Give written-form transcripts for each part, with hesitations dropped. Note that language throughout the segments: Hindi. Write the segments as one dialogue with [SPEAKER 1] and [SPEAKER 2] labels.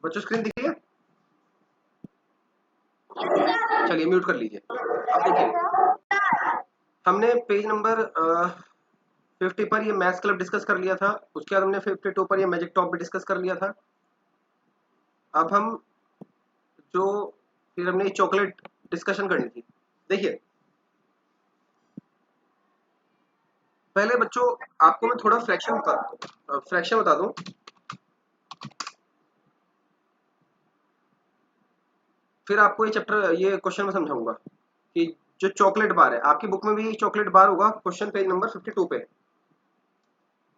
[SPEAKER 1] बच्चों स्क्रीन दिख रही है? चलिए म्यूट कर लीजिए। अब देखिए, हमने पेज नंबर 50 पर ये मैथ्स क्लब डिस्कस कर लिया था, उसके बाद हमने 52 पर ये मैजिक टॉप भी डिस्कस कर लिया था। अब हम जो फिर हमने चॉकलेट डिस्कशन करनी थी। देखिए पहले बच्चों आपको मैं थोड़ा फ्रैक्शन बता दूं, फिर आपको ये चैप्टर ये क्वेश्चन में समझाऊंगा कि जो चॉकलेट बार है, आपकी बुक में भी चॉकलेट बार होगा, क्वेश्चन पेज नंबर 52 पे।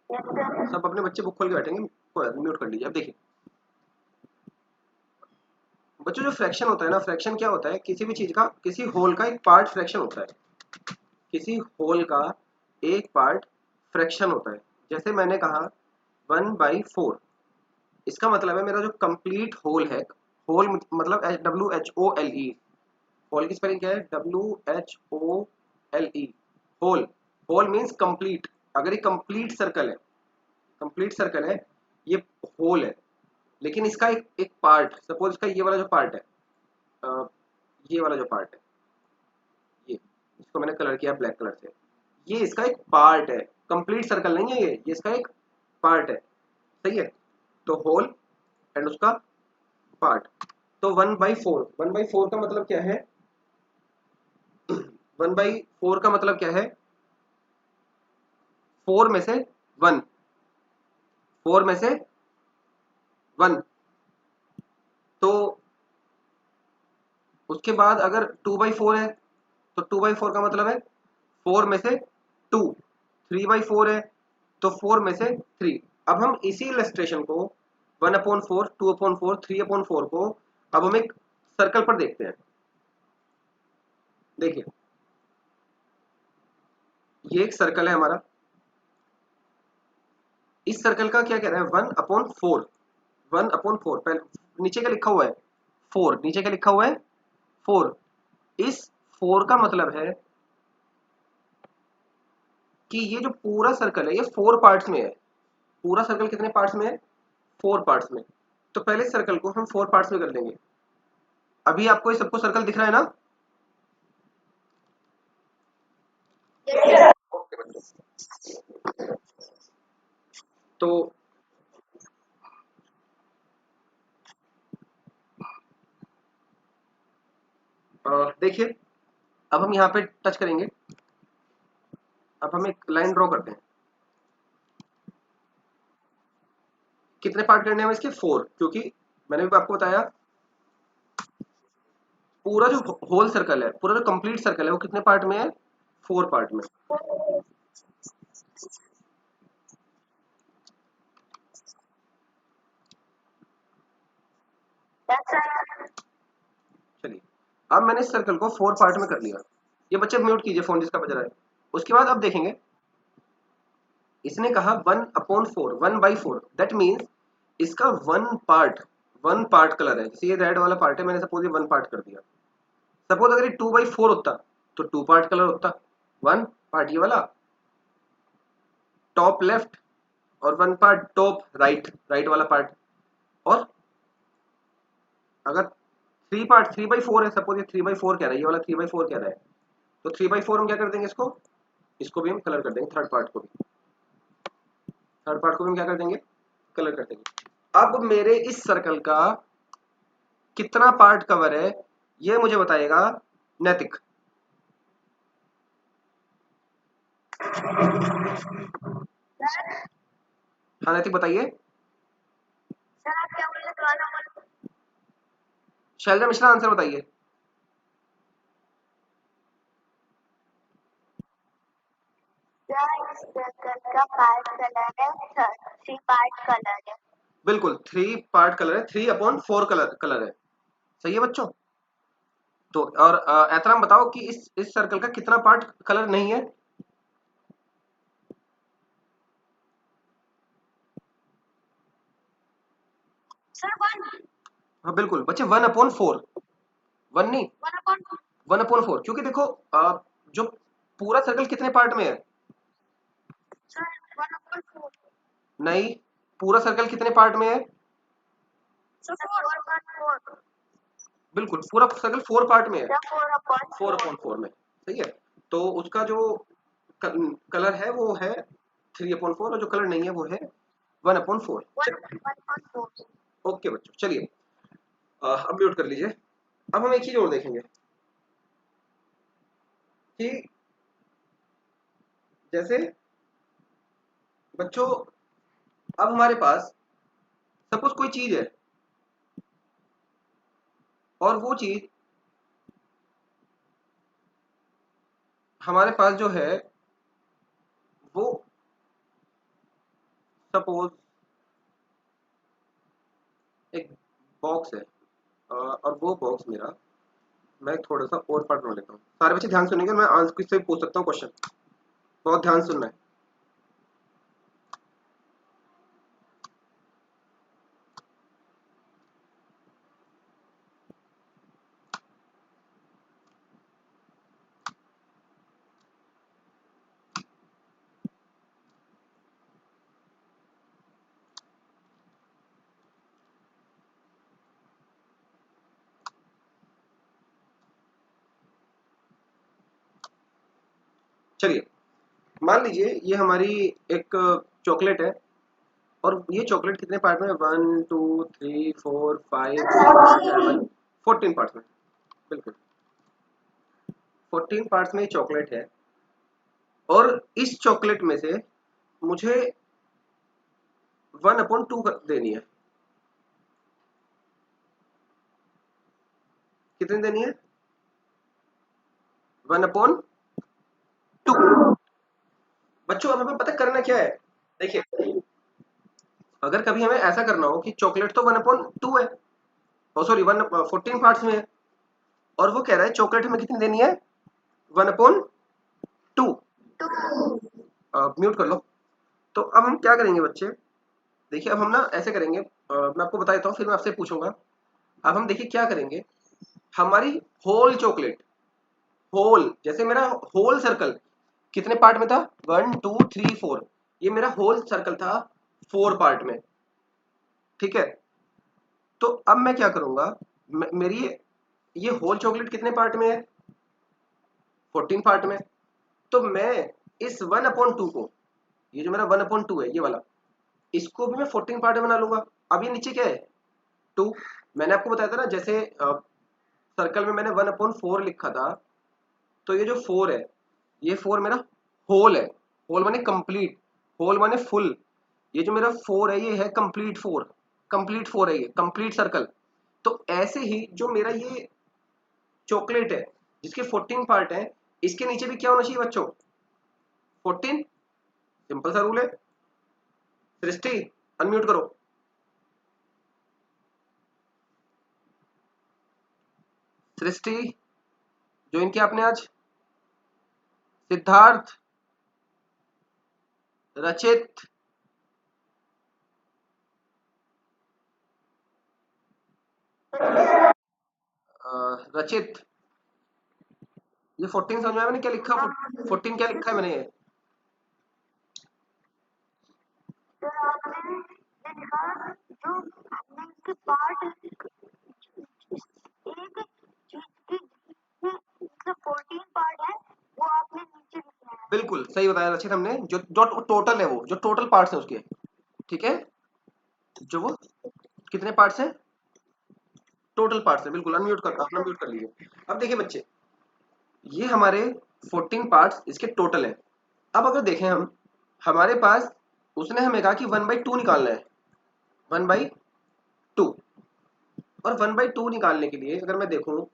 [SPEAKER 1] सब अपने बच्चे बुक खोल के बैठेंगे, म्यूट कर लीजिए। अब देखिए बच्चों, जो फ्रैक्शन होता है ना, फ्रैक्शन क्या होता है, किसी भी चीज का, किसी होल का एक पार्ट फ्रैक्शन होता है। किसी होल का एक पार्ट फ्रैक्शन होता है। जैसे मैंने कहा 1/4, इसका मतलब है मेरा जो कंप्लीट होल है, होल मतलब WHOLE, होल की स्पेलिंग क्या है? WHOLE, whole. Whole means complete. अगर ये कंप्लीट सर्कल है, कंप्लीट सर्कल है, ये होल है, लेकिन इसका एक पार्ट, सपोज इसका ये वाला जो पार्ट है, अ, ये वाला जो पार्ट है, ये इसको मैंने कलर किया ब्लैक कलर से, ये इसका एक पार्ट है, कंप्लीट सर्कल नहीं है ये इसका एक पार्ट है। सही है? तो होल एंड उसका पार्ट। तो 1/4, 1/4 का मतलब क्या है? 1/4 का मतलब क्या है? 4 में से 1, 4 में से 1। तो उसके बाद अगर 2/4 है, तो 2/4 का मतलब है 4 में से 2। 3/4 है तो 4 में से 3। अब हम इसी इलस्ट्रेशन को 1/4, 2/4, 3/4 को अब हम एक सर्कल पर देखते हैं। देखिए ये एक सर्कल है हमारा, इस सर्कल का क्या कह रहा है? 1/4, 1/4। पहले नीचे क्या लिखा हुआ है? 4। नीचे क्या लिखा हुआ है? 4। इस 4 का मतलब है कि ये जो पूरा सर्कल है ये 4 पार्ट्स में है। पूरा सर्कल कितने पार्ट्स में है? 4 पार्ट्स में। तो पहले सर्कल को हम 4 पार्ट्स में कर देंगे। अभी आपको ये सबको सर्कल दिख रहा है ना? तो देखिए अब हम यहाँ पे टच करेंगे। अब हम एक लाइन ड्रॉ करते हैं। कितने पार्ट करने हैं इसके? 4, क्योंकि मैंने भी आपको बताया पूरा जो होल सर्कल है, पूरा जो कंप्लीट सर्कल है, वो कितने पार्ट में है? 4 पार्ट में। चलिए अब मैंने इस सर्कल को 4 पार्ट में कर लिया। ये बच्चे म्यूट कीजिए फोन जिसका बज रहा है। उसके बाद अब देखेंगे, इसने कहा 1/4, 1/4, दैट मीन्स इसका वन पार्ट कलर है। जैसे ये रेड वाला पार्ट है, मैंने सपोज ये 1 पार्ट कर दिया। सपोज अगर ये 2/4 होता तो 2 पार्ट कलर होता। 1 पार्ट ये वाला टॉप लेफ्ट, और 1 पार्ट टॉप राइट, राइट वाला पार्ट। और अगर 3/4 है, सपोज ये 3/4 कह रहा है, ये वाला 3/4 कह रहा है, तो 3/4 हम क्या कर देंगे? इसको, इसको भी हम कलर कर देंगे। थर्ड पार्ट को भी, थर्ड पार्ट को भी हम क्या कर देंगे? कलर कर देंगे। अब मेरे इस सर्कल का कितना पार्ट कवर है, ये मुझे बताएगा नैतिक। हाँ नैतिक बताइए। शैलजा मिश्रा आंसर बताइए।
[SPEAKER 2] का पार्ट कलर है 3 पार्ट कलर है।
[SPEAKER 1] बिल्कुल 3 पार्ट कलर है, 3/4 कलर है। सही है बच्चों? तो और एतराम बताओ कि इस सर्कल का कितना पार्ट कलर नहीं है?
[SPEAKER 2] सर 1।
[SPEAKER 1] हाँ बिल्कुल बच्चे 1/4, 1 नहीं, 1/4, क्योंकि देखो जो पूरा सर्कल कितने पार्ट में है?
[SPEAKER 2] सर 1/4
[SPEAKER 1] नहीं, पूरा सर्कल कितने पार्ट में है? बिल्कुल पूरा सर्कल 4 पार्ट में है, 4
[SPEAKER 2] 4/4
[SPEAKER 1] अपॉन 4 में, सही है। तो उसका जो कलर है वो है 3/4 और जो कलर नहीं है वो है 1/4।
[SPEAKER 2] 1/4।
[SPEAKER 1] ओके बच्चों, चलिए अब म्यूट कर लीजिए। अब हम एक चीज और देखेंगे कि जैसे बच्चों अब हमारे पास सपोज कोई चीज है और वो चीज हमारे पास जो है वो सपोज एक बॉक्स है और वो बॉक्स मेरा, मैं थोड़ा सा और पार्ट बना लेता हूँ। सारे बच्चे ध्यान सुनेंगे, मैं आंसर किससे पूछ सकता हूँ क्वेश्चन, बहुत ध्यान सुनना है। चलिए मान लीजिए ये हमारी एक चॉकलेट है और ये चॉकलेट कितने पार्ट में, 1 2 3 4 5 6 7 14 पार्ट्स में, बिल्कुल 14 पार्ट्स में ये चॉकलेट है। और इस चॉकलेट में से मुझे 1/2 देनी है। कितनी देनी है? 1/2। बच्चों अब हमें पता करना क्या है, देखिए अगर कभी हमें ऐसा करना हो कि चॉकलेट तो 1/2 है, सॉरी 14 पार्ट्स में है और वो कह रहा है चॉकलेट हमें कितनी देनी है, 1/2। म्यूट कर लो। तो अब हम क्या करेंगे बच्चे, देखिए अब हम ना ऐसे करेंगे, मैं आपको बता देता हूँ फिर मैं आपसे पूछूंगा। अब हम देखिए क्या करेंगे, हमारी होल चॉकलेट, होल जैसे मेरा होल सर्कल कितने पार्ट में था, 1 2 3 4, ये मेरा होल सर्कल था 4 पार्ट में, ठीक है। तो अब मैं क्या करूंगा, मेरी ये होल चॉकलेट कितने पार्ट में है, 14 पार्ट में। तो मैं इस 1/2 को, ये जो मेरा 1/2 है ये वाला, इसको भी मैं 14 पार्ट में बना लूंगा। अब ये नीचे क्या है, 2। मैंने आपको बताया था ना जैसे सर्कल में मैंने 1/4 लिखा था, तो ये जो 4 है ये 4 मेरा होल है, होल माने कंप्लीट, होल माने फुल। ये जो मेरा 4 है ये है कंप्लीट 4, कंप्लीट 4 है ये कंप्लीट सर्कल। तो ऐसे ही जो मेरा ये चॉकलेट है जिसके 14 पार्ट हैं, इसके नीचे भी क्या होना चाहिए बच्चों, 14। सिंपल सा रूल है। सृष्टि अनम्यूट करो। सृष्टि ज्वाइन किया आपने आज, सिद्धार्थ, रचित, रचित, ये 14 समझ में आया मैंने क्या लिखा, 14 क्या लिखा है मैंने ये,
[SPEAKER 2] तो आपने ये लिखा जो आपने इसके पार्ट एक चीज की जो 14 पार्ट है वो आपने नीचे लिखे हैं।
[SPEAKER 1] बिल्कुल सही बताया रचित हमने, जो जो टोटल है वो जो टोटल पार्ट्स हैं उसके, ठीक है, जो वो कितने पार्ट्स हैं, टोटल पार्ट्स हैं, बिल्कुल अनम्यूट कर, अपना म्यूट कर लीजिए। अब देखिए बच्चे ये हमारे 14 पार्ट्स इसके टोटल हैं। अब अगर देखें हम, हमारे पास उसने हमें कहा कि 1/2 निकालना है, 1/2। और 1/2 निकालने के लिए अगर मैं देखूं,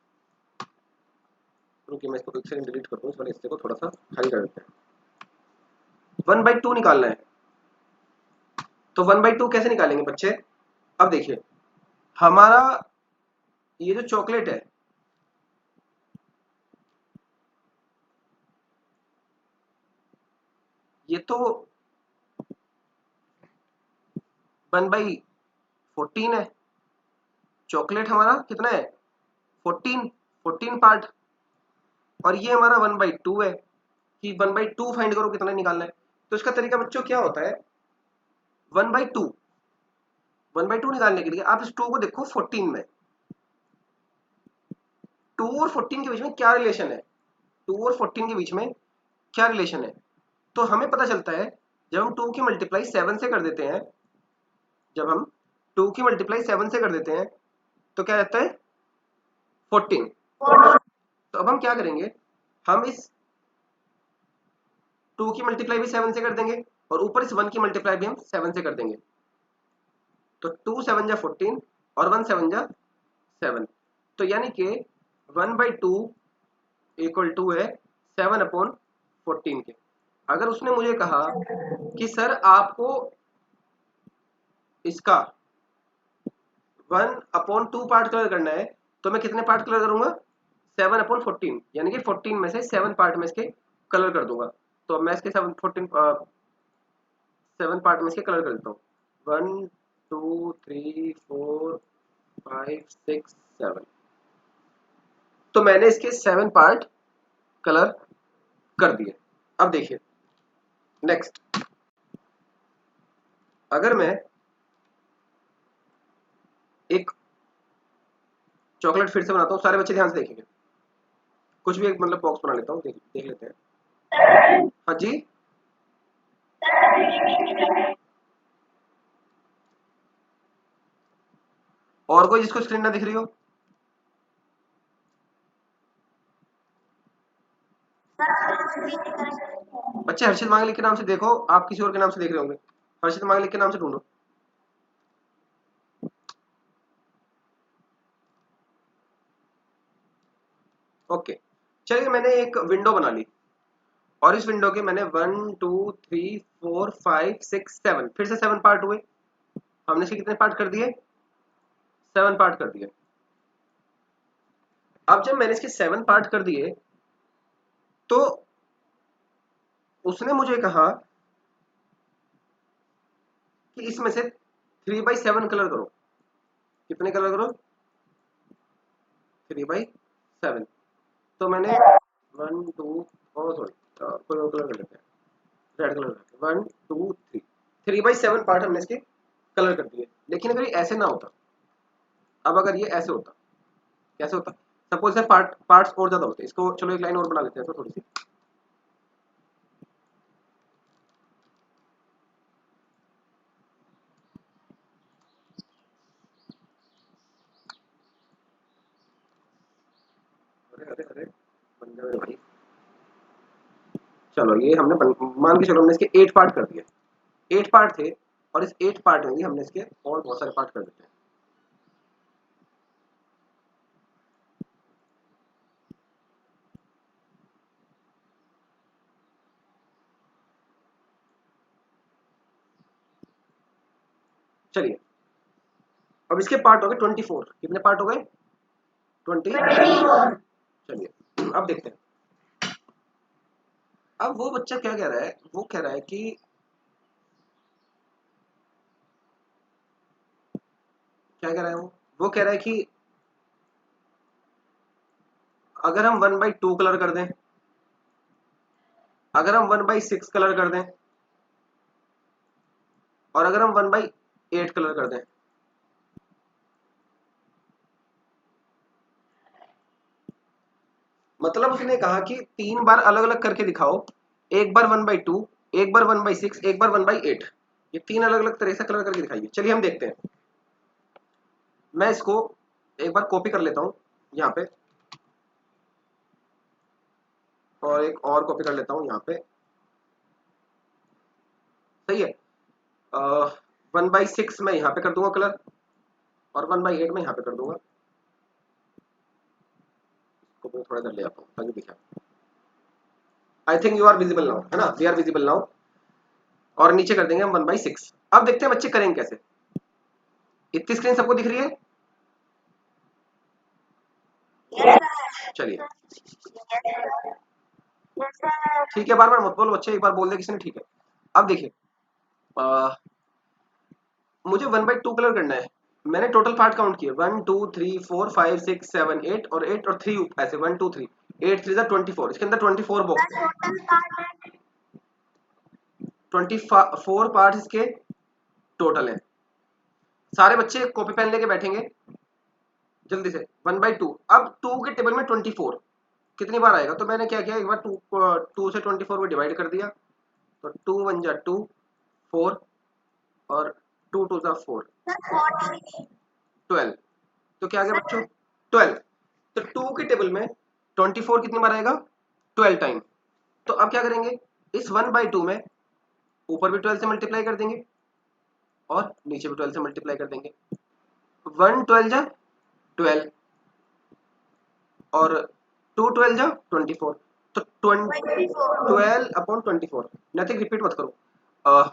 [SPEAKER 1] रुकिए मैं इसको एक सेकंड डिलीट कर दूं, इस वाले हिस्से को थोड़ा सा हाई कर देते हैं। 1/2 निकालना है, तो 1/2 कैसे निकालेंगे बच्चे, अब देखिए हमारा ये जो चॉकलेट है ये तो 1/14 है, चॉकलेट हमारा कितना है 14, 14 पार्ट, और ये हमारा 1/2 है कि 1/2 फाइंड करो कितना निकालना है। तो इसका तरीका बच्चों क्या होता है, 1/2 1/2 निकालने के लिए आप इस 2 को देखो 14 में, 2 और 14 के बीच में क्या रिलेशन है, 2 और 14 के बीच में क्या रिलेशन है। तो हमें पता चलता है जब हम 2 की मल्टीप्लाई 7 से कर देते हैं, जब हम 2 की मल्टीप्लाई 7 से कर देते हैं तो क्या रहता है 14। तो अब हम क्या करेंगे, हम इस 2 की मल्टीप्लाई भी 7 से कर देंगे और ऊपर इस 1 की मल्टीप्लाई भी हम 7 से कर देंगे। तो 2 7 जा 14 और 1 7 जा 7। तो यानी कि 1/2 इक्वल टू है 7/14 के। अगर उसने मुझे कहा कि सर आपको इसका 1/2 पार्ट कलर करना है, तो मैं कितने पार्ट कलर करूंगा 7/14, यानी कि 14 में से 7 पार्ट में इसके कलर कर दूंगा। तो मैं इसके 7 पार्ट में इसके कलर कर देता हूँ, 1 2 3 4 5 6 7। तो मैंने इसके 7 पार्ट कलर कर दिए। अब देखिए नेक्स्ट, अगर मैं एक चॉकलेट फिर से बनाता हूँ, सारे बच्चे ध्यान से देखेंगे, कुछ भी एक मतलब बॉक्स बना लेता हूँ, देख लेते हैं। हाँ जी, और कोई जिसको स्क्रीन ना दिख रही हो? बच्चे हर्षित मांगलिक के नाम से देखो, आप किसी और के नाम से देख रहे होंगे, हर्षित मांगलिक के नाम से ढूंढो। ओके, चलिए मैंने एक विंडो बना ली और इस विंडो के मैंने 1 2 3 4 5 6 7 फिर से 7 पार्ट हुए। हमने इसके कितने पार्ट कर दिए 7 पार्ट कर दिए। अब जब मैंने इसके 7 पार्ट कर दिए तो उसने मुझे कहा कि इसमें से 3/7 कलर करो। कितने कलर करो 3/7। तो मैंने 1 2 और सॉरी कोई और कलर कर लेते हैं, रेड कलर करके 1 2 3 3/7 पार्ट हमने इसके कलर कर दिए। लेकिन अगर ये ऐसे ना होता, अब अगर ये ऐसे होता, कैसे होता, सपोज से पार्ट्स और ज्यादा होते, इसको चलो एक लाइन और बना लेते हैं तो थोड़ी सी। अरे अरे अरे बन जाए भाई। चलो ये हमने मान के चलो हमने इसके 8 पार्ट कर दिए, 8 पार्ट थे और इस 8 पार्ट में भी हमने इसके और बहुत सारे पार्ट कर देते हैं। चलिए अब इसके पार्ट हो गए 24। कितने पार्ट हो गए 20। चलिए अब देखते हैं। अब वो बच्चा क्या कह रहा है, वो कह रहा है कि क्या कह रहा है वो कह रहा है कि अगर हम 1/2 कलर कर दें, अगर हम 1/6 कलर कर दें और अगर हम 1/8 कलर कर दें, मतलब उसने कहा कि 3 बार अलग अलग करके दिखाओ, एक बार 1/2, एक बार 1/6, एक बार 1/8। ये 3 अलग अलग तरह से कलर करके दिखाइए। चलिए हम देखते हैं। मैं इसको एक बार कॉपी कर लेता हूं यहाँ पे और एक और कॉपी कर लेता हूं यहाँ पे, सही है। 1/6 मैं यहाँ पे कर दूंगा कलर और 1/8 में यहाँ पे कर दूंगा। इसको मैं थोड़ा इधर ले आता हूँ ताकि दिखे। I think you are visible now, है ना, वी आर विजिबल नाउ। और नीचे कर देंगे हम 1/6। अब देखते हैं बच्चे करेंगे कैसे। इतनी स्क्रीन सबको दिख रही है? चलिए ठीक है, बार बार मत बोलो बच्चे, एक बार बोल दे किसी ने, ठीक है। अब देखिए मुझे 1/2 कलर करना है। मैंने टोटल पार्ट काउंट किए 1 2 3 4 5 6 7 8 और 8 और 3 ऐसे 1 2 3 8 3 24। इसके अंदर 24 बॉक्स है, 24 पार्ट इसके टोटल है। सारे बच्चे कॉपी पेन लेके बैठेंगे जल्दी से। 1/2, अब 2 के टेबल में 24 कितनी बार आएगा, तो मैंने क्या किया, एक बार 2 से 24 को डिवाइड कर दिया, तो 2 1 जा 2 4 और 2 2 जा 4 12। तो क्या आ गया बच्चों 12। तो 2 के टेबल में 24 कितनी बार आएगा 12 टाइम। तो अब क्या करेंगे, इस 1/2 में ऊपर भी 12 से मल्टीप्लाई कर देंगे और नीचे भी 12 से मल्टीप्लाई कर देंगे। 1 12 जा 12 और 2 12 जा 24, तो 12/24। नथिंग, रिपीट मत करो।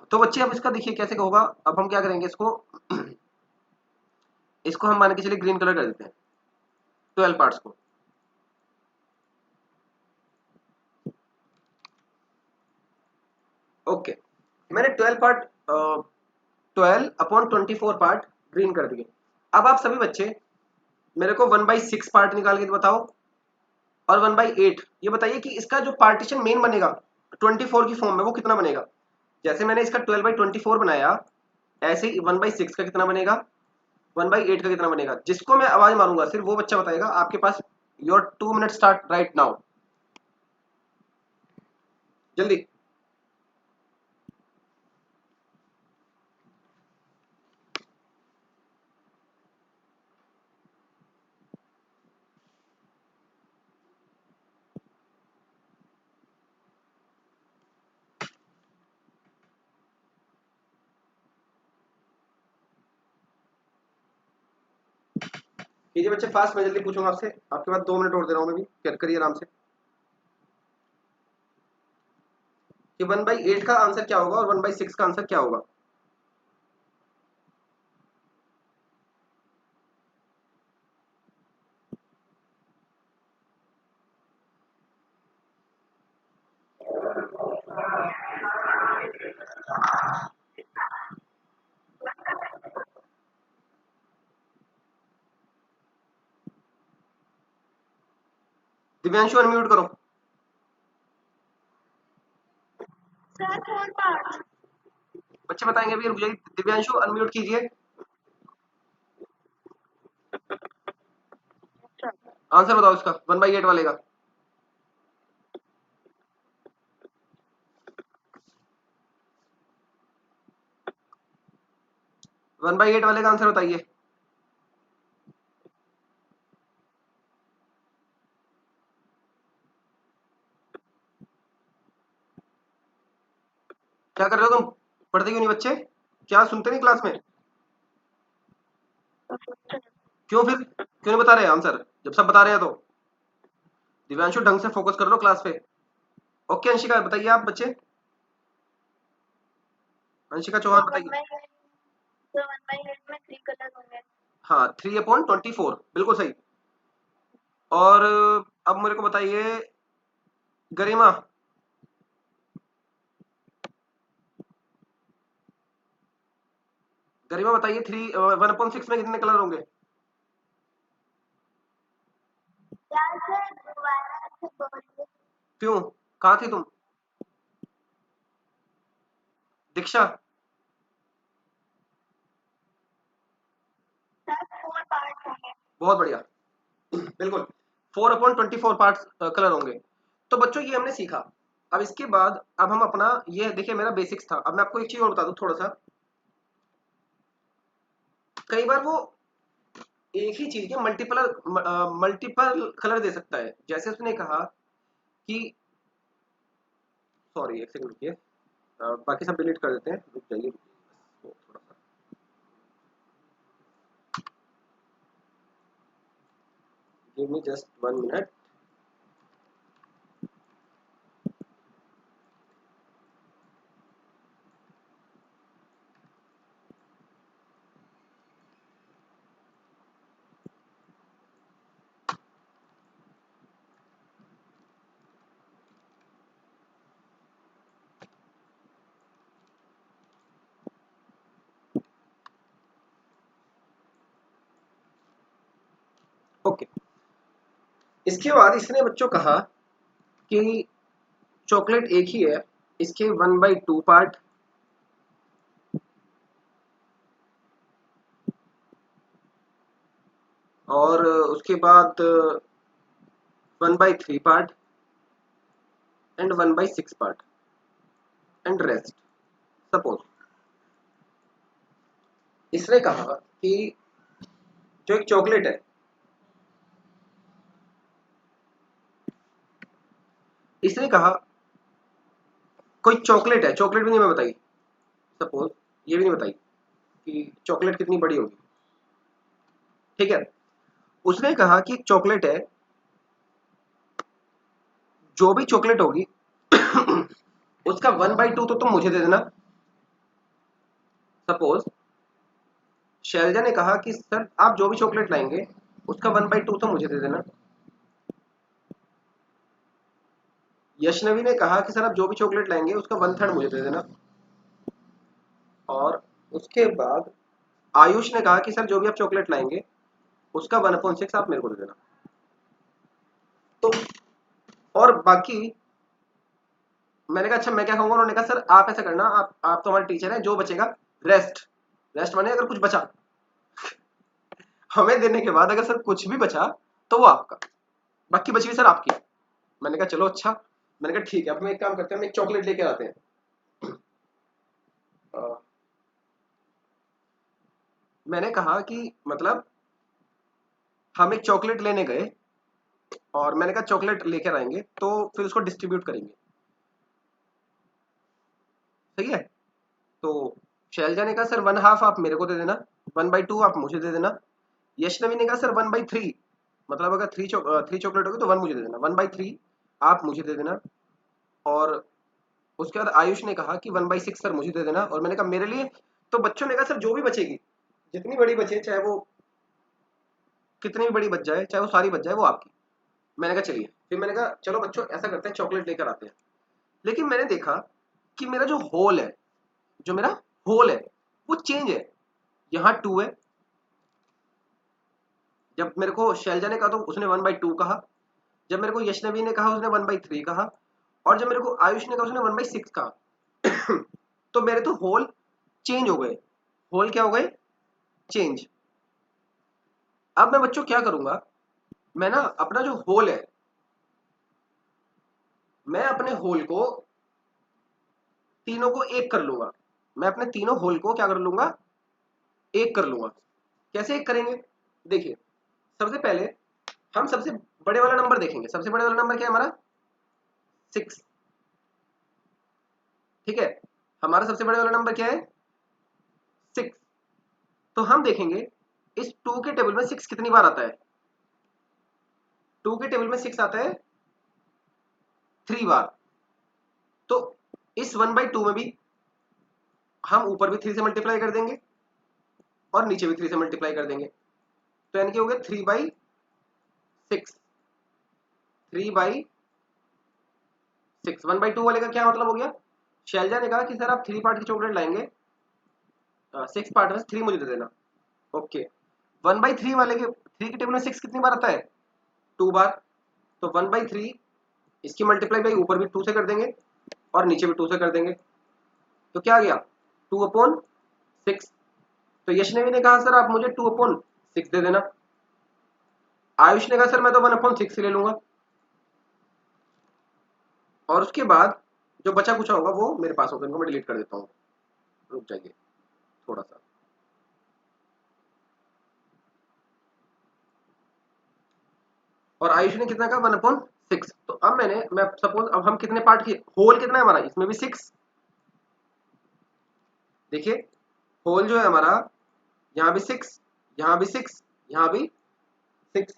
[SPEAKER 1] तो बच्चे अब इसका देखिए कैसे होगा। अब हम क्या करेंगे, इसको इसको हम मान के चलिए ग्रीन कलर कर देते हैं 12 पार्ट्स को। ओके, मैंने 12/24 पार्ट ग्रीन कर दिए। अब आप सभी बच्चे मेरे को 1/6 पार्ट निकाल के बताओ और 1/8 ये बताइए कि इसका जो पार्टीशन मेन बनेगा 24 की फॉर्म में वो कितना बनेगा। जैसे मैंने इसका 12/24 बनाया, ऐसे ही 1/6 का कितना बनेगा, 1/8 का कितना बनेगा। जिसको मैं आवाज मारूंगा सिर्फ वो बच्चा बताएगा। आपके पास your 2 minute start right now, जल्दी। कीजिए बच्चे फास्ट, मैं जल्दी पूछूंगा आपसे। आपके पास 2 मिनट और दे रहा हूं मैं भी, करिए आराम से। कि 1/8 का आंसर क्या होगा और 1/6 का आंसर क्या होगा। दिव्यांशु अनम्यूट करो।
[SPEAKER 2] Sir 4 parts.
[SPEAKER 1] बच्चे बताएंगे अभी, रुक जाइए। दिव्यांशु अनम्यूट कीजिए। आंसर बताओ इसका 1/8 वाले का। 1/8 वाले का आंसर बताइए। क्या कर रहे हो तुम, पढ़ते क्यों नहीं बच्चे, क्या सुनते नहीं क्लास में, क्यों फिर क्यों नहीं बता रहे आंसर जब सब बता रहे हैं तो। दिव्यांशु ढंग से फोकस कर लो क्लास पे। ओके अंशिका बताइए आप बच्चे, अंशिका चौहान बताइए।
[SPEAKER 2] तो 1/8 में 3 कलर होंगे।
[SPEAKER 1] हाँ 3/24 बिल्कुल सही। और अब मेरे को बताइए गरिमा, गरिमा बताइए 1/6 में कितने कलर होंगे।
[SPEAKER 2] यार सर दोबारा से बोलिए।
[SPEAKER 1] क्यों, कहाँ थी तुम दीक्षा।
[SPEAKER 2] सर 4 पार्ट्स होंगे।
[SPEAKER 1] बहुत बढ़िया, बिल्कुल 4/24 पार्ट्स कलर होंगे। तो बच्चों ये हमने सीखा। अब इसके बाद अब हम अपना ये देखिए मेरा बेसिक्स था। अब मैं आपको एक चीज और बता दूं थोड़ा सा। कई बार वो एक ही चीज के मल्टीपल कलर दे सकता है। जैसे उसने कहा कि, सॉरी एक सेकंड रुकिए, बाकी सब डिलीट कर देते हैं, रुक जाइए वो थोड़ा सा, give me just 1 minute. Okay, इसके बाद इसने बच्चों कहा कि चॉकलेट एक ही है, इसके 1/2 पार्ट और उसके बाद 1/3 part and 1/6 part and rest. Suppose इसने कहा कि जो एक चॉकलेट है, इसने कहा कोई चॉकलेट है, चॉकलेट भी नहीं मैं बताई, सपोज ये भी नहीं बताई कि चॉकलेट कितनी बड़ी होगी, ठीक है। उसने कहा कि एक चॉकलेट है, जो भी चॉकलेट होगी उसका 1/2 तो तुम मुझे दे देना। सपोज शैलजा ने कहा कि सर आप जो भी चॉकलेट लाएंगे उसका 1/2 तो मुझे दे देना। यशनवी ने कहा कि सर आप जो भी चॉकलेट लाएंगे उसका 1/3 मुझे दे देना। और उसके बाद आयुष ने कहा कि सर जो भी आप चॉकलेट लाएंगे उसका 1/6 आप मेरे को दे देना। तो और बाकी मैंने कहा अच्छा मैं क्या कहूंगा, उन्होंने कहा सर आप ऐसा करना, आप तो हमारे टीचर हैं, जो बचेगा रेस्ट, रेस्ट माने अगर कुछ बचा हमें देने के बाद अगर सर कुछ भी बचा तो वो आपका, बाकी बची हुई सर आपकी। मैंने कहा चलो अच्छा, मैंने कहा ठीक है, अब हम एक काम करते हैं, हम एक चॉकलेट लेके आते हैं। अ, मैंने कहा कि मतलब हम एक चॉकलेट लेने गए और मैंने कहा चॉकलेट लेकर आएंगे तो फिर उसको डिस्ट्रीब्यूट करेंगे, सही है। तो शैलजा ने कहा सर 1/2 आप मेरे को दे देना, 1/2 आप मुझे दे देना। यशनवी ने कहा सर 1/3, मतलब अगर थ्री चॉकलेट होगी तो 1 मुझे दे देना, 1/3 आप मुझे दे देना। और उसके बाद आयुष ने कहा कि 1/6 सर मुझे दे देना। और मैंने कहा मेरे लिए, तो बच्चों ने कहा सर जो भी बचेगी, जितनी बड़ी बचे, चाहे वो कितनी भी बड़ी बच जाए, चाहे वो सारी बच जाए, वो आपकी। मैंने कहा चलिए, फिर मैंने कहा चलो बच्चों ऐसा करते हैं चॉकलेट लेकर आते हैं। लेकिन मैंने देखा कि मेरा जो होल है, जो मेरा होल है वो चेंज है। यहाँ 2 है, जब मेरे को शैलजा ने कहा तो उसने 1/2 कहा, जब मेरे को यशनवी ने कहा उसने 1/3 कहा, और जब मेरे को आयुष ने कहा उसने 1/6 कहा तो मेरे तो होल चेंज हो गए। होल क्या हो गए? चेंज। अब मैं बच्चों क्या करूंगा, मैं ना अपना जो होल है, मैं अपने होल को तीनों को एक कर लूंगा। मैं अपने तीनों होल को क्या कर लूंगा? एक कर लूंगा। कैसे एक करेंगे? देखिए, सबसे पहले हम सबसे बड़े वाला नंबर देखेंगे। सबसे बड़े वाला नंबर क्या है हमारा? 6, ठीक है। हमारा सबसे बड़े वाला नंबर क्या है? 6। तो हम देखेंगे इस 2 के टेबल में 6 कितनी बार आता है। 2 के टेबल में 6 आता है 3 बार। तो इस 1/2 में भी हम ऊपर भी 3 से मल्टीप्लाई कर देंगे और नीचे भी 3 से मल्टीप्लाई कर देंगे। तो यानी कि हो गया 3/6। 3/6। 1/2 वाले का क्या मतलब हो गया? शैलजा ने कहा कि सर आप 3 पार्ट की चॉकलेट लाएंगे, 6 पार्ट में से 3 मुझे दे देना। ओके। 1/3 वाले के 3 के टेबल में 6 कितनी बार आता है? 2 बार। तो 1/3 इसकी मल्टीप्लाई भाई ऊपर भी 2 से कर देंगे और नीचे भी 2 से कर देंगे। तो क्या आ गया? 2/6। तो यशनवी ने कहा सर आप मुझे 2/6 दे देना। आयुष ने कहा सर मैं तो 1/6 ले लूंगा। और उसके बाद जो बचा कुछ होगा वो मेरे पास होगा, इनको मैं डिलीट कर देता हूँ। रुक जाइए थोड़ा सा। और आयुष ने कितना कहा? 1/6। तो अब मैं सपोज अब हम कितने पार्ट की, होल कितना है हमारा? इसमें भी 6। देखिए होल जो है हमारा, यहाँ भी 6, यहाँ भी 6, यहाँ भी 6।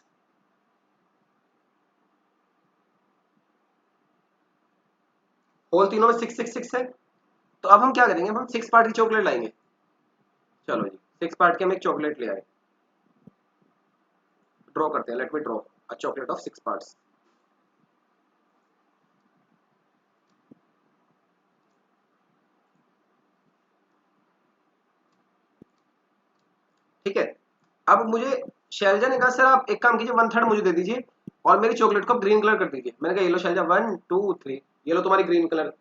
[SPEAKER 1] होल तीनों में 6 6 6 है। तो अब हम क्या करेंगे? अब हम 6 पार्ट की चॉकलेट लाएंगे। चलो जी, 6 पार्ट के हम एक चॉकलेट ले आए। ड्रॉ करते हैं। Let me draw a chocolate of 6 parts. ठीक है। अब मुझे शैलजा ने कहा सर आप एक काम कीजिए, 1/3 मुझे दे दीजिए और मेरी चॉकलेट को ग्रीन कलर कर दीजिए। मैंने कहा ये लो शैलजा, 1 2 3, ये लो तुम्हारी ग्रीन कलर।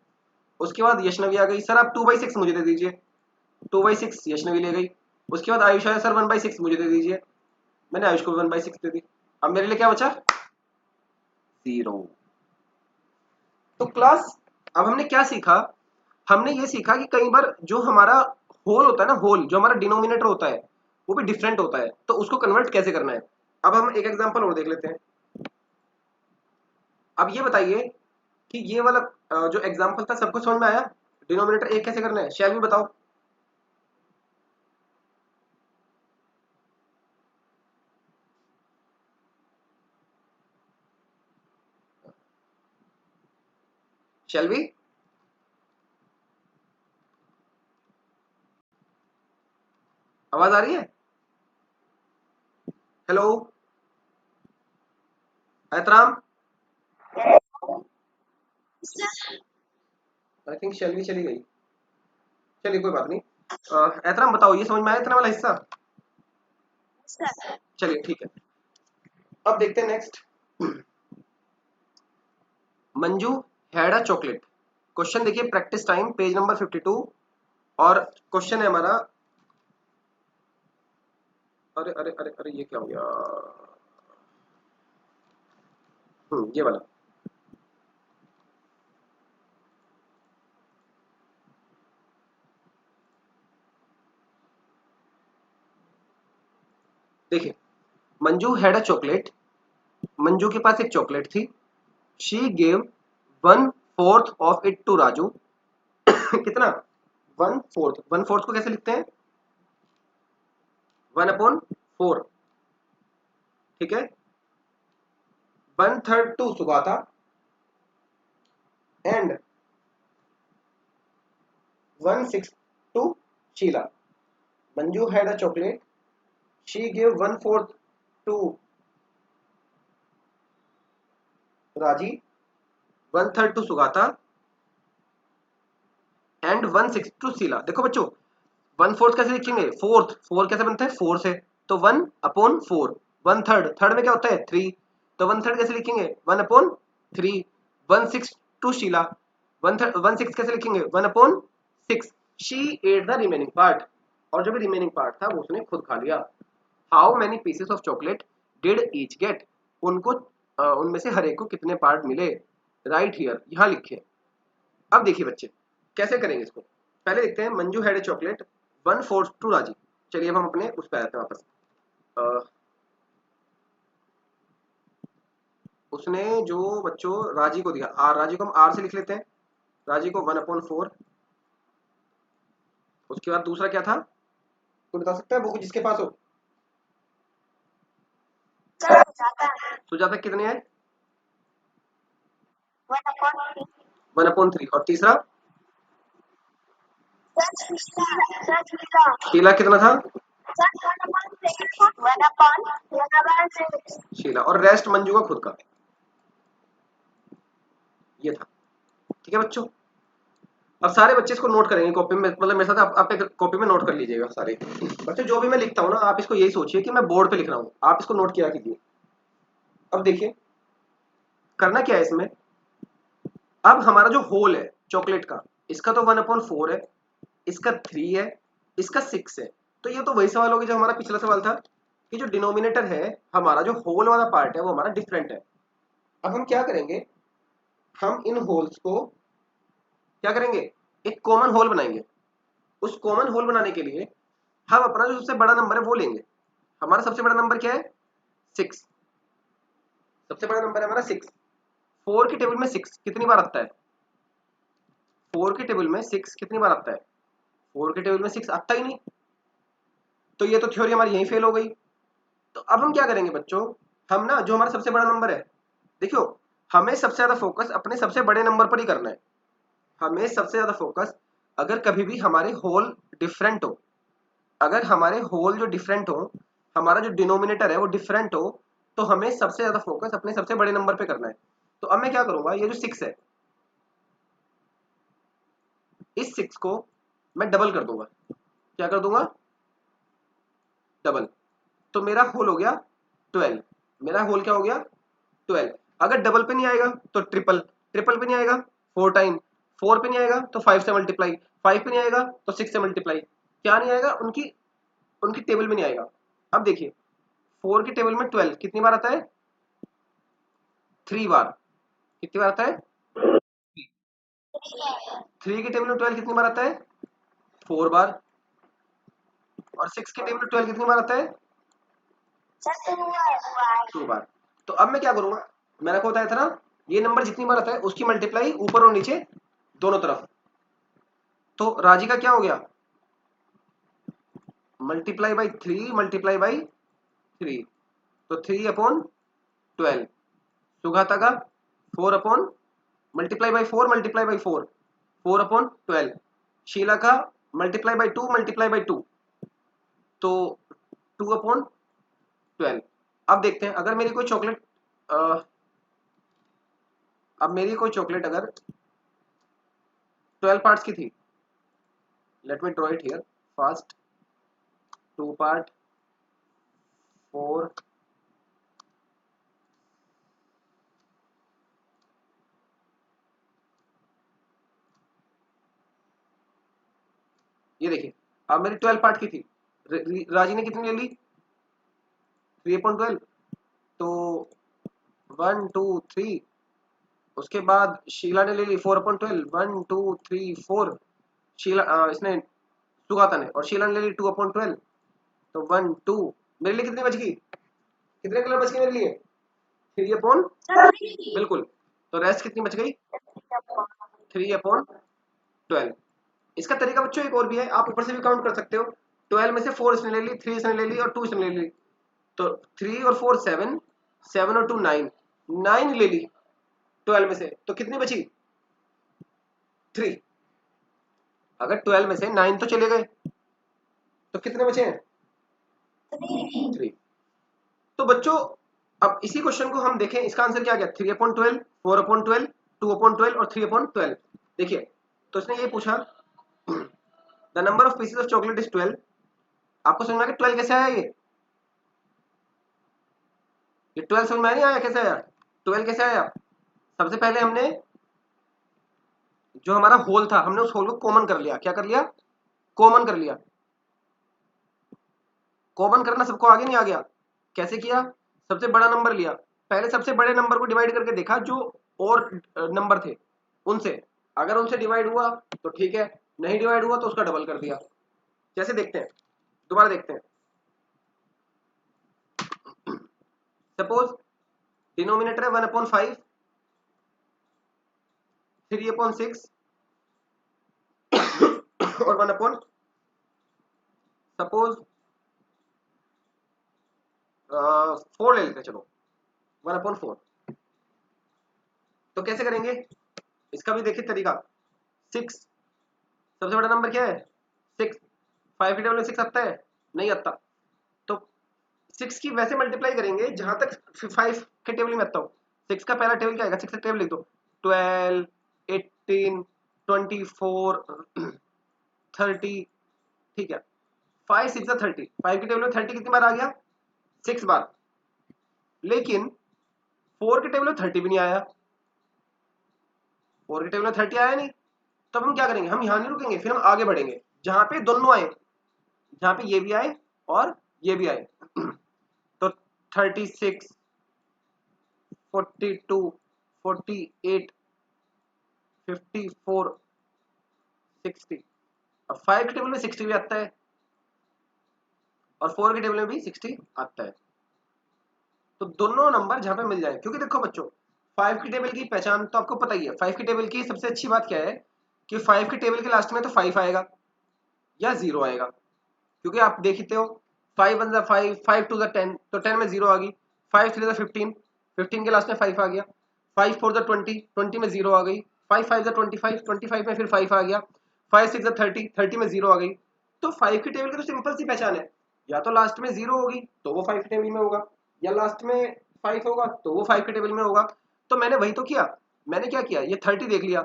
[SPEAKER 1] उसके बाद यशनवी आ गई, सर आप 2/6 मुझे दे दीजिए। 2/6 यशनवी ले गई। उसके बाद आयुषा है, सर 1/6 मुझे दे दीजिए। मैंने आयुष को 1/6 दे दी। अब मेरे लिए क्या बचा? 0। तो क्लास, अब हमने क्या सीखा? हमने ये सीखा कि कई बार जो हमारा होल होता है ना, होल जो हमारा डिनोमिनेटर होता है वो भी डिफरेंट होता है, तो उसको कन्वर्ट कैसे करना है। अब हम एक एग्जांपल और देख लेते हैं। अब ये बताइए कि ये वाला जो एग्जांपल था सबको समझ में आया? डिनोमिनेटर एक कैसे करना है, शैल भी बताओ। शैल भी? आवाज आ रही है? हेलो एहतराम। आई थिंक शैल भी चली गई। चलिए कोई बात नहीं। एहतराम बताओ, ये समझ में आया इतना वाला हिस्सा? चलिए ठीक है। अब देखते हैं next. Manju had a chocolate. Question देखिए, प्रैक्टिस टाइम पेज नंबर 52। और क्वेश्चन है हमारा, अरे अरे अरे अरे ये क्या हो गया? ये वाला। देखिए, Manju had a chocolate. Manju के पास एक चॉकलेट थी। She gave 1/4 of it to Raju. कितना? 1/4। 1/4 को कैसे लिखते हैं? 1/4। ठीक है। 1/3 to Sugata and 1/6 to Sheela. Manju had a chocolate. She gave 1/4 to Raji, 1/3 to Sugata and 1/6 to Sheela. देखो बच्चों, 1/4 कैसे लिखेंगे? फोर्थ। फोर कैसे बनता है? 4 से। तो 1/4। 1/3, थर्ड में क्या होता है? 3। तो 1/3 कैसे लिखेंगे? 1/3। 1/6 टू शीला। 1/6 कैसे लिखेंगे? 1/6। She at the remaining part. और जो भी रिमेनिंग पार्ट था वो उसने खुद खा लिया। How many pieces of chocolate did each get? उनको उनमें से हर एक को कितने पार्ट मिले? राइट हियर, यहाँ लिखे। अब देखिए बच्चे, कैसे करेंगे इसको। पहले देखते हैं, Manju had a chocolate 1/4 to Raji. चलिए अब हम अपने उस पर आते हैं वापस। अ, उसने जो बच्चों राजी को दिया, आर, राजी को हम आर से लिख लेते हैं। राजी को 1/4। उसके बाद दूसरा क्या था, कोई बता सकता है वो जिसके पास हो? सुजाता कितने हैं? 1/3। और तीसरा शीला कितना था? शीला। और रेस्ट मंजू का खुद का। ये था। ठीक है बच्चों। अब सारे बच्चे इसको नोट करेंगे कॉपी में, मतलब मेरे साथ आप एक कॉपी में नोट कर लीजिएगा सारे बच्चे। जो भी मैं लिखता हूँ ना, आप इसको यही सोचिए कि मैं बोर्ड पे लिख रहा हूँ, आप इसको नोट किया कीजिए। अब देखिए करना क्या है इसमें। अब हमारा जो होल है चॉकलेट का, इसका तो 1/4 है, इसका 3 है, इसका 6 है। तो ये तो वही सवाल हो गया जो हमारा पिछला सवाल था, कि जो डिनोमिनेटर है हमारा, जो होल वाला पार्ट है वो हमारा डिफरेंट है। अब हम क्या करेंगे, हम इन होल्स को क्या करेंगे, एक कॉमन होल बनाएंगे। उस कॉमन होल बनाने के लिए हम अपना जो सबसे बड़ा नंबर है वो लेंगे। हमारा सबसे बड़ा नंबर क्या है? 6। सबसे बड़ा नंबर है हमारा 6। 4 की टेबल में 6 कितनी बार आता है? 4 की टेबल में 6 कितनी बार आता है? 4 की टेबल में 6 आता ही नहीं। तो ये तो थ्योरी हमारी यहीं फेल हो गई। तो अब हम क्या करेंगे बच्चों, हम ना जो हमारा सबसे बड़ा नंबर है, देखियो हमें सबसे ज्यादा फोकस अपने सबसे बड़े नंबर पर ही करना है। हमें सबसे ज्यादा फोकस, अगर कभी भी हमारे होल डिफरेंट हो, अगर हमारे होल जो डिफरेंट हो, हमारा जो डिनोमिनेटर है वो डिफरेंट हो, तो हमें सबसे ज्यादा फोकस अपने सबसे बड़े नंबर पे करना है। तो अब मैं क्या करूंगा, ये जो 6 है, इस 6 को मैं डबल कर दूंगा। क्या कर दूंगा? डबल। तो मेरा होल हो गया 12। मेरा होल क्या हो गया? 12। अगर डबल पे नहीं आएगा तो ट्रिपल, ट्रिपल पे नहीं आएगा 4 टाइम, 4 पे नहीं आएगा तो 5 से मल्टीप्लाई, 5 पे नहीं आएगा तो 6 से मल्टीप्लाई। क्या नहीं आएगा? उनकी उनकी टेबल में नहीं आएगा। अब देखिए 4 की टेबल में 12 कितनी बार आता है? 3 बार। कितनी बार आता है? 3 की टेबल में 12 कितनी बार आता है? 4 बार। और 6 की टेबल में 12 कितनी बार आता है? 2 बार। तो अब मैं क्या करूंगा, मैंने आपको बताया था ना, ये नंबर जितनी बार आता है उसकी मल्टीप्लाई ऊपर और नीचे दोनों तरफ। तो राजी का क्या हो गया? मल्टीप्लाई बाई 3 मल्टीप्लाई बाई 3, तो 3/12। सुगाता का 4 upon multiply by 4 multiply by 4, 4/12। Sheela का मल्टीप्लाई बाई 2 मल्टीप्लाई बाई 2, तो 2/12। अब देखते हैं, अगर मेरी कोई चॉकलेट अब मेरी कोई चॉकलेट अगर 12 पार्ट्स की थी, let me draw it here fast. 2 part, 4, ये देखिए अब मेरी 12 पार्ट की थी, राजी ने कितनी ले ली? 3/12। तो 1 2 3, उसके बाद शीला ने ले ली 4/12, 1 2 3 4। शीला इसने सुगाता ने, और शीला ने ले ली 2/12, तो 1 2। मेरे लिए कितनी बच गई? कितने कलर बच गए मेरे लिए? 3/, बिल्कुल। तो रेस्ट कितनी बच गई? 3/12। इसका तरीका बच्चों एक और भी है, आप ऊपर से भी काउंट कर सकते हो। 12 में से 4 इसने ले ली, 3 इसने ले ली और 2 इसने ले ली, तो 3 और 4 7, 7 और 2 9, 9 ले ली 12 में से, तो कितनी बची? 3। अगर 12 में से 9 तो चले गए, तो कितने बचे हैं? 3। तो बच्चों अब इसी क्वेश्चन को हम देखें, इसका आंसर क्या गया? 3/12, 4/12, 2/12 और 3/12। देखिए, तो इसने ये पूछा the number of pieces of chocolate is 12। आपको समझ में आ गया 12 कैसे आया? ये 12 समझ में नहीं आया कैसे आया? 12 कैसे आया? सबसे पहले हमने जो हमारा होल था, हमने उस होल को कॉमन कर लिया। क्या कर लिया? कॉमन कर लिया। कॉमन करना सबको आगे नहीं आ गया? कैसे किया? सबसे बड़ा नंबर लिया, पहले सबसे बड़े नंबर को डिवाइड करके देखा जो और नंबर थे उनसे, अगर उनसे डिवाइड हुआ तो ठीक है, नहीं डिवाइड हुआ तो उसका डबल कर दिया। कैसे देखते हैं, दोबारा देखते हैं। सपोज डिनोमिनेटर है 1/5, 3/6 और 1 सपोज 4 ले लेते हैं, चलो 1/4। तो कैसे करेंगे इसका भी देखिए तरीका। 6 सबसे बड़ा नंबर क्या है? 6। 5 की टेबल में 6 आता है? नहीं आता। तो 6 की वैसे मल्टीप्लाई करेंगे जहां तक 5 के टेबल में आता हो। 6 का पहला टेबल क्या आएगा? 6 का टेबल लिख दो, 12 18 24 30, ठीक है। 5 6 30, 5 की टेबल में 30 कितनी बार आ गया? 6 बार। लेकिन 4 के टेबल में 30 भी नहीं आया, 4 के टेबल में 30 आया नहीं। तब हम क्या करेंगे? हम यहां नहीं रुकेंगे, फिर हम आगे बढ़ेंगे जहां पे दोनों आए, जहां पे ये भी आए और ये भी आए। तो 36 42 48 54 60। अब 5 के टेबल में 60 भी आता है और 4 के टेबल में भी 60 आता है। तो दोनों नंबर जहां पे मिल जाए, क्योंकि देखो बच्चों 5 की टेबल की पहचान तो आपको पता ही है। 5 की टेबल की सबसे अच्छी बात क्या है कि 5 की टेबल के लास्ट में तो 5 आएगा या 0 आएगा, क्योंकि आप देखते हो 5 1 जा 5, 5 2 जा 10, तो 10 में 0 आ गई। 5 3 जा 15, 15 के लास्ट में 5 आ गया। 5 4 जा 20, 20 में 0 आ गई। 5 5 जा 25, 25 में फिर 5 आ गया। 5 6 जा 30, 30 में 0 आ गई। तो 5 की टेबल की तो सिंपल सी पहचान है, या तो लास्ट में 0 होगी तो वो 5 की टेबल में होगा, या लास्ट में 5 होगा तो वो 5 की टेबल में होगा। तो मैंने वही तो किया, मैंने क्या किया, ये 30 देख लिया,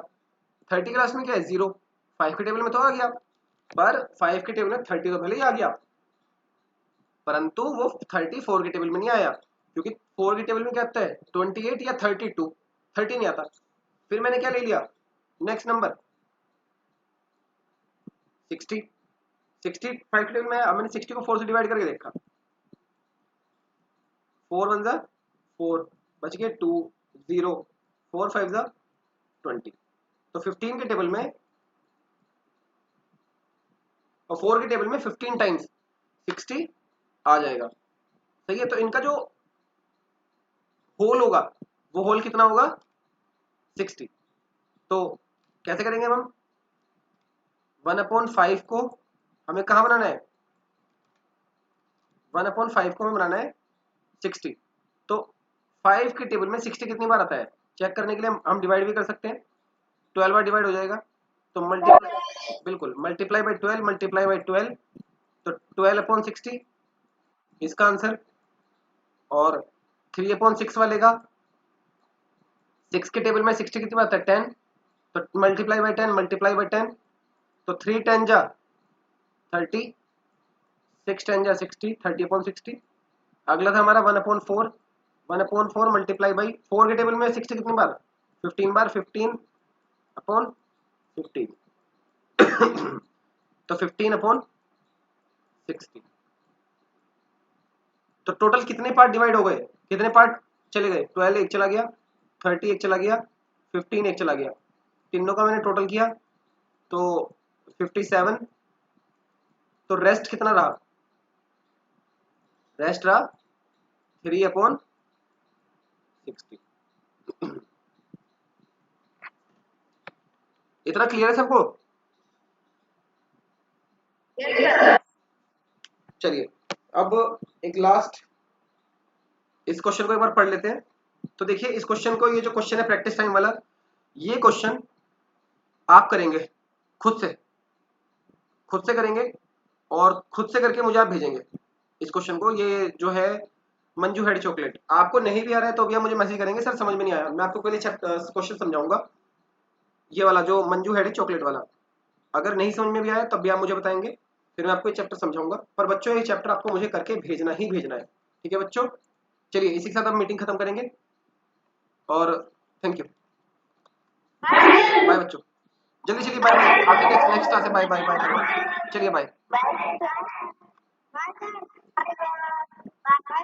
[SPEAKER 1] 30 के लास्ट में क्या है? 0, 5 की टेबल में तो आ गया, पर 5 के टेबल में 30 तो पहले ही आ गया, परंतु वो 34 के टेबल में नहीं आया, क्योंकि 4 के टेबल में क्या आता है? 28 या 32, 30 नहीं आता। फिर मैंने क्या ले लिया? Next number 60। 60 5 के टेबल में, अब मैंने 60 को 4 से डिवाइड करके देखा, 4 1 जा 4, बच गए 2 0, 4 5 जा 20। तो 15 के टेबल में और 4 के टेबल में 15 टाइम्स 60 आ जाएगा। सही है। तो इनका जो होल होगा वो होल कितना होगा 60। तो कैसे करेंगे हम 1/5 को हमें कहाँ बनाना है 1/5 को हमें बनाना है 60। तो 5 के टेबल में 60 कितनी बार आता है चेक करने के लिए हम डिवाइड भी कर सकते हैं। 12 बार डिवाइड हो जाएगा। तो मल्टीप्लाई बिल्कुल मल्टीप्लाई बाई 12 मल्टीप्लाई बाई 12 तो 12/60 इसका आंसर। और 3/6 वाले का 6 के टेबल में 60 कितनी बार आता है 10 तो मल्टीप्लाई बाई 10 मल्टीप्लाई बाई 10 तो 3 10 जा 30 6 10 जा 60 30/60। अगला था हमारा 1/4 1/4 मल्टीप्लाई बाई 4 के टेबल में 60 कितनी बार 15 बार 15/15 तो 15/60। तो टोटल कितने पार्ट डिवाइड हो गए कितने पार्ट चले गए 12 एक चला गया 30 एक चला गया 15 एक चला गया। तीनों का मैंने टोटल किया तो 57। तो रेस्ट कितना रहा रेस्ट रहा 3/60। इतना क्लियर है सबको। चलिए अब एक लास्ट इस क्वेश्चन को एक बार पढ़ लेते हैं। तो देखिए इस क्वेश्चन को ये जो क्वेश्चन है प्रैक्टिस टाइम वाला ये क्वेश्चन आप करेंगे खुद से करेंगे और खुद से करके मुझे आप भेजेंगे इस क्वेश्चन को। ये जो है मंजू हेड चॉकलेट आपको नहीं भी आ रहा है तो भी आप मुझे मैसेज करेंगे सर समझ में नहीं आया। मैं आपको पहले क्वेश्चन समझाऊंगा ये वाला जो मंजू हेड चॉकलेट वाला। अगर नहीं समझ में भी आया तब भी आप मुझे बताएंगे फिर मैं आपको ये चैप्टर समझाऊंगा। पर बच्चों ये चैप्टर आपको मुझे करके भेजना ही भेजना है। ठीक है बच्चों। चलिए इसी के साथ हम मीटिंग खत्म करेंगे और थैंक यू बाय बच्चों। जल्दी चलिए बाय बाय। आपके नेक्स्ट क्लास है बाय बाय बाय बाय। चलिए बाय।
[SPEAKER 2] Bye bye.